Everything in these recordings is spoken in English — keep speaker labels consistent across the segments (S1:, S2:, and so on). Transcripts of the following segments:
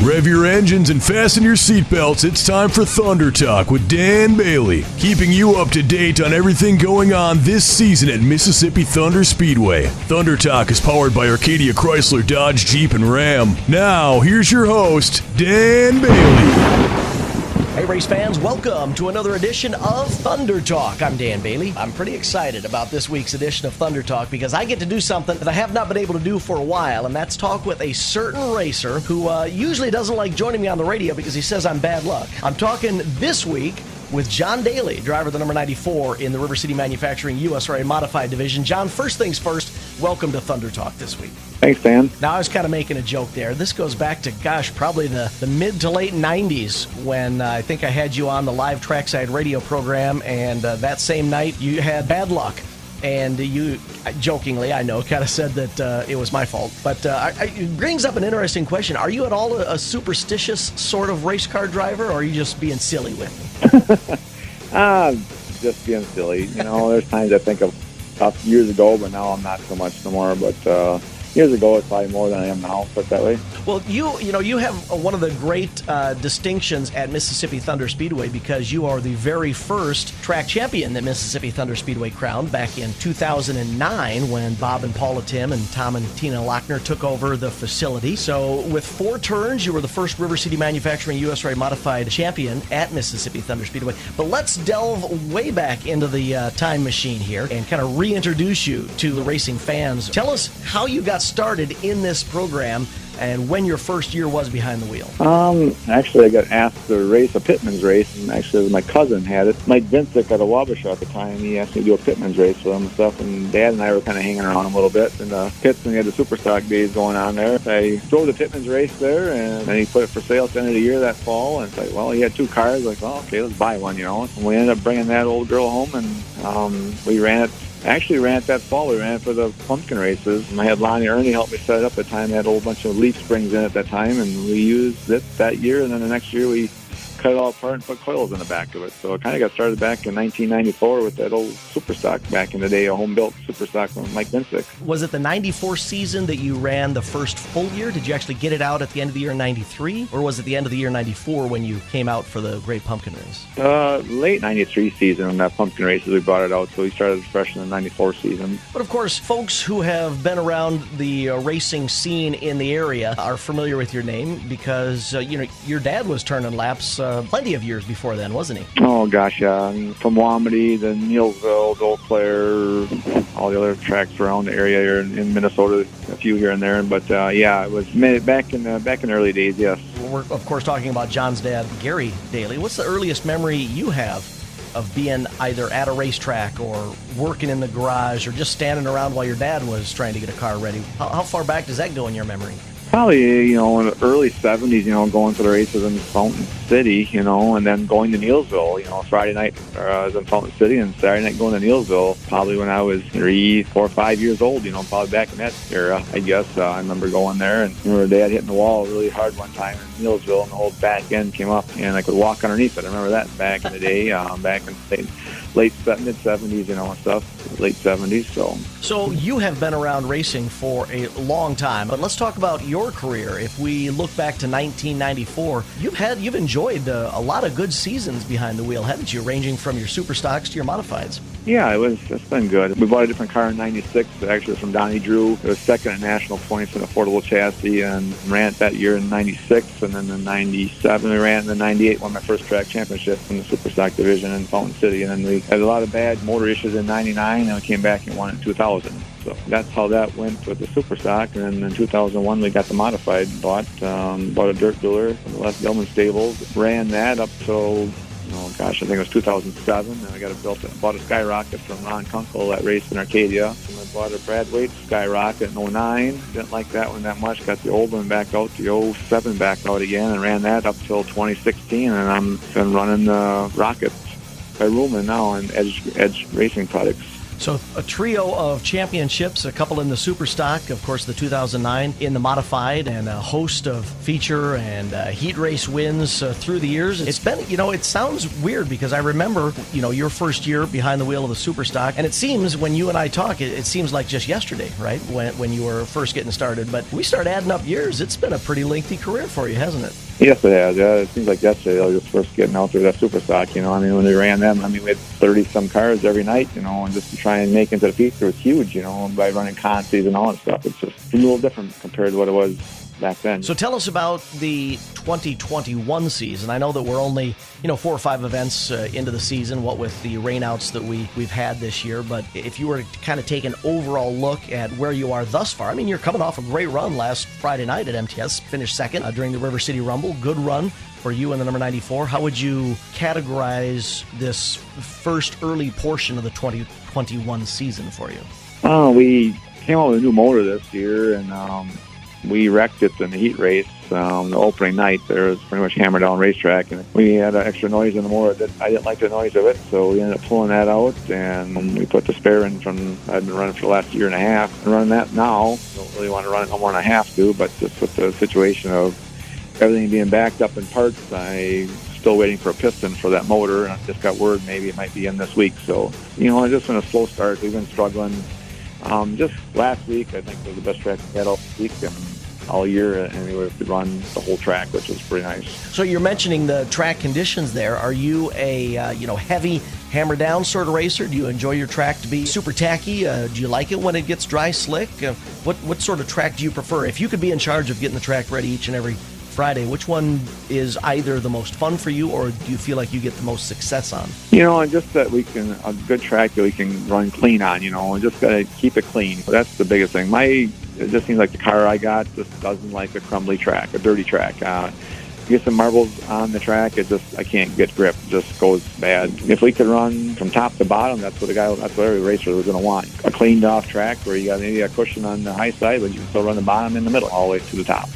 S1: Rev your engines and fasten your seatbelts. It's time for Thunder Talk with Dan Bailey, keeping you up to date on everything going on this season at Mississippi Thunder Speedway. Thunder Talk is powered by Arcadia Chrysler, Dodge, Jeep, and Ram. Now, here's your host, Dan Bailey.
S2: Hey race fans, welcome to another edition of Thunder Talk. I'm Dan Bailey. I'm pretty excited about this week's edition of Thunder Talk because I get to do something that I have not been able to do for a while, and that's talk with a certain racer who usually doesn't like joining me on the radio because he says I'm bad luck. I'm talking this week with John Doelle, driver of the number 94 in the River City Manufacturing USRA Modified Division. John, first things first, welcome to Thunder Talk this week.
S3: Thanks, Dan.
S2: Now, I was kind of making a joke there. This goes back to, probably the mid to late 90s when I think I had you on the live trackside radio program, and that same night you had bad luck. And you, jokingly, I know, kind of said that it was my fault. But it brings up an interesting question. Are you at all a superstitious sort of race car driver, or are you just being silly with me?
S3: Just being silly. You know, there's times I think of years ago, but now I'm not so much no more. But years ago, it's probably more than I am now, put it that way.
S2: Well, you have one of the great distinctions at Mississippi Thunder Speedway because you are the very first track champion that Mississippi Thunder Speedway crowned back in 2009 when Bob and Paula Tim and Tom and Tina Lochner took over the facility. So with 4 turns, you were the first River City Manufacturing USRA Modified champion at Mississippi Thunder Speedway. But let's delve way back into the time machine here and kind of reintroduce you to the racing fans. Tell us how you got started in this program and when your first year was behind the wheel.
S3: Actually, I got asked to race a pitman's race, and actually my cousin had it. Mike Vincic at a Wabasha at the time, he asked me to do a pitman's race for him and stuff, and Dad and I were kind of hanging around a little bit in the pits, and he had the super stock days going on there. I drove the pitman's race there, and then he put it for sale at the end of the year that fall, and it's like, well, he had 2 cars, like, well, okay, let's buy one, you know. And we ended up bringing that old girl home, and we ran it. Actually ran it that fall. We ran it for the pumpkin races. And I had Lonnie Ernie help me set it up at the time. It had a whole bunch of leaf springs in it at that time, and we used it that year. And then the next year we cut it all apart and put coils in the back of it. So it kind of got started back in 1994 with that old super stock back in the day, a home-built super stock from Mike Vincic.
S2: Was it the 94 season that you ran the first full year? Did you actually get it out at the end of the year in 93? Or was it the end of the year 94 when you came out for the Great Pumpkin Race?
S3: Late 93 season when that pumpkin races, we brought it out. So we started fresh in the 94 season.
S2: But of course, folks who have been around the racing scene in the area are familiar with your name because, your dad was turning laps plenty of years before then, wasn't he?
S3: Oh, gosh, yeah. From Wamedy, then Neilsville, Eau Claire, all the other tracks around the area here in Minnesota, a few here and there. But, yeah, it was back in the early days, yes.
S2: We're, of course, talking about John's dad, Gary Doelle. What's the earliest memory you have of being either at a racetrack or working in the garage or just standing around while your dad was trying to get a car ready? How far back does that go in your memory?
S3: Probably, in the early 70s, going to the races in Fountain City, and then going to Neilsville, Friday night I was in Fountain City and Saturday night going to Neilsville, probably when I was 3, 4, 5 years old, probably back in that era, I guess. I remember going there and I remember Dad hitting the wall really hard one time in Neilsville and the whole back end came up and I could walk underneath it. I remember that back in the day, back in mid-70s, and stuff, late 70s.
S2: So you have been around racing for a long time, but let's talk about your career. If we look back to 1994, you've enjoyed a lot of good seasons behind the wheel, haven't you? Ranging from your super stocks to your modifieds.
S3: Yeah, it's been good. We bought a different car in '96. Actually, from Donnie Drew. It was second at national points in affordable chassis, and ran it that year in '96, and then in '97 we ran it in '98. Won my first track championship in the super stock division in Fountain City, and then we had a lot of bad motor issues in '99, and we came back and won in 2000. So that's how that went with the super stock. And then in 2001 we got the modified. Bought a dirt dueler from the Les Gilman stables. Ran that up till I think it was 2007. And I bought a Skyrocket from Ron Kunkel that raced in Arcadia. And I bought a Brad Waite Skyrocket in 09. Didn't like that one that much. Got the old one back out, the 07 back out again, and ran that up till 2016. And I'm been running the Rocket by Ruhlman now and Edge Racing Products.
S2: So a trio of championships, a couple in the Super Stock, of course the 2009 in the Modified, and a host of feature and heat race wins through the years. It's been, it sounds weird because I remember, your first year behind the wheel of the Super Stock, and it seems when you and I talk, it seems like just yesterday, right, when you were first getting started. But we start adding up years. It's been a pretty lengthy career for you, hasn't it?
S3: Yes, it has. Yeah, it seems like yesterday I was just first getting out there that Super Stock. When we ran them, we had 30-some cars every night, and just to try and make into the feature was huge, by running contests and all that stuff. It's just a little different compared to what it was back then.
S2: So tell us about the 2021 season. I know that we're only, 4 or 5 events into the season, what with the rainouts that we've had this year. But if you were to kind of take an overall look at where you are thus far, you're coming off a great run last Friday night at MTS, finished second during the River City Rumble. Good run for you in the number 94. How would you categorize this first early portion of the 2021 season for you?
S3: We came out with a new motor this year, and we wrecked it in the heat race. The opening night there was pretty much hammered down racetrack, and we had an extra noise in the motor. I didn't like the noise of it, so we ended up pulling that out, and we put the spare in I've been running for the last year and a half. I'm running that now. Don't really want to run it no more than I have to, but just with the situation of everything being backed up in parts, I'm still waiting for a piston for that motor, and I just got word maybe it might be in this week. So, it's just been a slow start. We've been struggling. Just last week, I think was the best track we had all week and all year, and we could run the whole track, which was pretty nice.
S2: So you're mentioning the track conditions there. Are you a heavy hammer down sort of racer? Do you enjoy your track to be super tacky? Do you like it when it gets dry, slick? What sort of track do you prefer? If you could be in charge of getting the track ready each and every Friday, which one is either the most fun for you, or do you feel like you get the most success on?
S3: Just that a good track that we can run clean on, and just got to keep it clean. That's the biggest thing. It just seems like the car I got just doesn't like a crumbly track, a dirty track. Get some marbles on the track, I can't get grip. It just goes bad. If we could run from top to bottom, that's what every racer was going to want. A cleaned off track where you got maybe a cushion on the high side, but you can still run the bottom in the middle all the way to the top,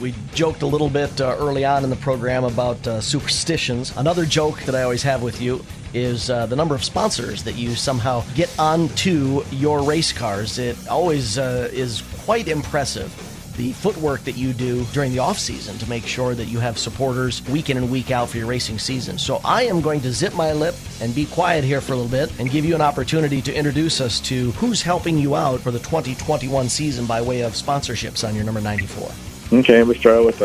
S2: We joked a little bit early on in the program about superstitions. Another joke that I always have with you is the number of sponsors that you somehow get onto your race cars. It always is quite impressive, the footwork that you do during the off-season to make sure that you have supporters week in and week out for your racing season. So I am going to zip my lip and be quiet here for a little bit and give you an opportunity to introduce us to who's helping you out for the 2021 season by way of sponsorships on your number 94.
S3: Okay, we started with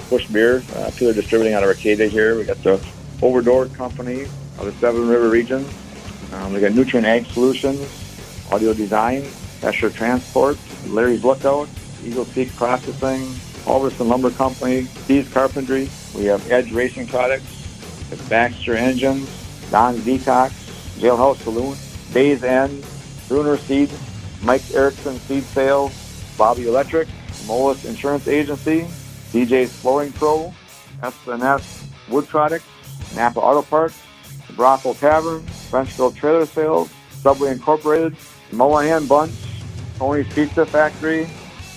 S3: Busch Beer, Peeler Distributing out of Arcadia here. We got the Overdore Company of the Seven River region. We got Nutrient Ag Solutions, Audio Design, Escher Transport, Larry's Lookout, Eagle Peak Processing, Halverson Lumber Company, Steve's Carpentry. We have Edge Racing Products, Baxter Engines, Don's Detox, Jailhouse Saloon, Days End, Bruner Seed, Mike Erickson Seed Sales, Bobby Electric, Molis Insurance Agency, DJ's Flooring Pro, S&S Wood Products, Napa Auto Parts, the Brothel Tavern, Frenchville Trailer Sales, Subway Incorporated, Mullahan Bunch, Tony's Pizza Factory,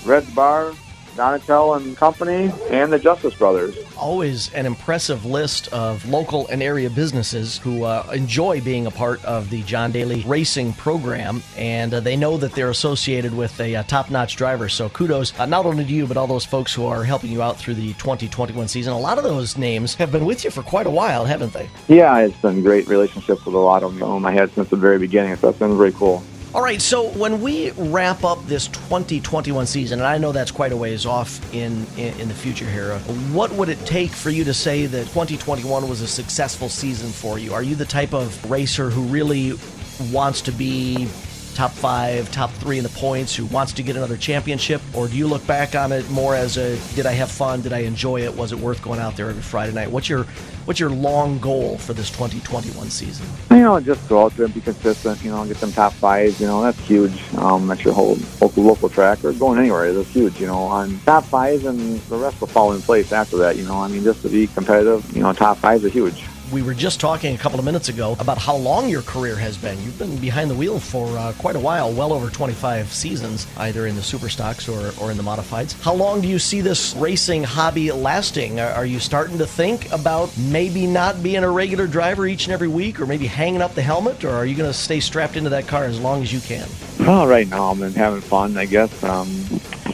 S3: Red's Bar, Donatel and Company, and the Justice Brothers.
S2: Always an impressive list of local and area businesses who enjoy being a part of the John Doelle racing program, and they know that they're associated with a top-notch driver. So kudos not only to you, but all those folks who are helping you out through the 2021 season. A lot of those names have been with you for quite a while, haven't they?
S3: Yeah, it's been great relationships with a lot of them I had since the very beginning, so it's been very cool.
S2: All right, so when we wrap up this 2021 season, and I know that's quite a ways off in the future here, what would it take for you to say that 2021 was a successful season for you? Are you the type of racer who really wants to be top 5, top 3 in the points, who wants to get another championship? Or do you look back on it more as a, did I have fun? Did I enjoy it? Was it worth going out there every Friday night? What's your long goal for this 2021 season?
S3: Just go out there and be consistent, get them top 5s, that's huge. That's your whole local track or going anywhere. That's huge, on top 5s, and the rest will fall in place after that, just to be competitive, top 5s are huge.
S2: We were just talking a couple of minutes ago about how long your career has been. You've been behind the wheel for quite a while, well over 25 seasons, either in the super stocks or in the modifieds. How long do you see this racing hobby lasting? Are you starting to think about maybe not being a regular driver each and every week, or maybe hanging up the helmet, or are you going to stay strapped into that car as long as you can?
S3: Well, right now I've been having fun, I guess.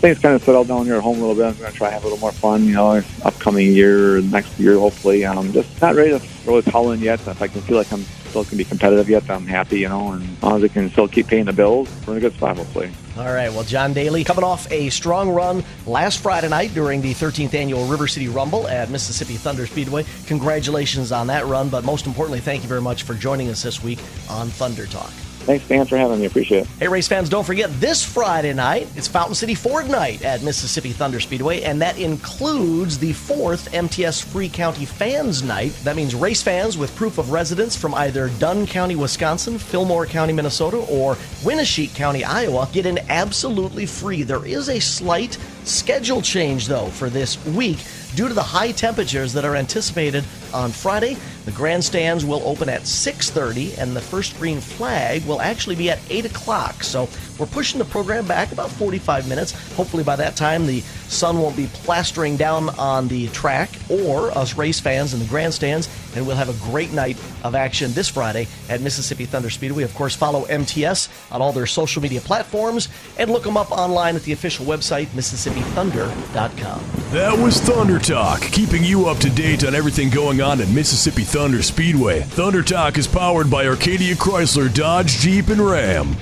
S3: Things kind of settled down here at home a little bit. I'm going to try to have a little more fun, upcoming year, next year, hopefully. Just not ready to really call in yet. If I can feel like I'm still can be competitive yet, I'm happy, and as long as I can still keep paying the bills, we're in a good spot, hopefully.
S2: All right, well, John Doelle coming off a strong run last Friday night during the 13th Annual River City Rumble at Mississippi Thunder Speedway. Congratulations on that run, but most importantly, thank you very much for joining us this week on Thunder Talk.
S3: Thanks, Dan, for having me. Appreciate it.
S2: Hey, race fans, don't forget, this Friday night, it's Fountain City Ford Night at Mississippi Thunder Speedway, and that includes the 4th MTS Free County Fans Night. That means race fans with proof of residence from either Dunn County, Wisconsin, Fillmore County, Minnesota, or Winneshiek County, Iowa, get in absolutely free. There is a slight schedule change, though, for this week. Due to the high temperatures that are anticipated on Friday, the grandstands will open at 6:30, and the first green flag will actually be at 8 o'clock. So we're pushing the program back about 45 minutes. Hopefully by that time, the sun won't be plastering down on the track or us race fans in the grandstands, and we'll have a great night of action this Friday at Mississippi Thunder Speedway. Of course, follow MTS on all their social media platforms and look them up online at the official website, MississippiThunder.com.
S1: That was Thunder Talk, keeping you up to date on everything going on at Mississippi Thunder Speedway. Thunder Talk is powered by Arcadia Chrysler, Dodge, Jeep, and Ram.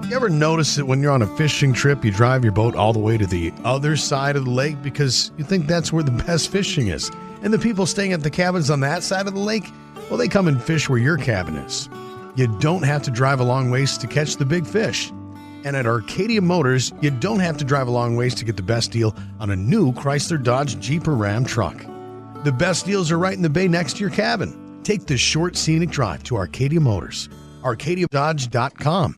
S4: You ever notice that when you're on a fishing trip, you drive your boat all the way to the other side of the lake because you think that's where the best fishing is? And the people staying at the cabins on that side of the lake, well, they come and fish where your cabin is. You don't have to drive a long ways to catch the big fish. And at Arcadia Motors, you don't have to drive a long ways to get the best deal on a new Chrysler, Dodge, Jeep, or Ram truck. The best deals are right in the bay next to your cabin. Take the short, scenic drive to Arcadia Motors. ArcadiaDodge.com.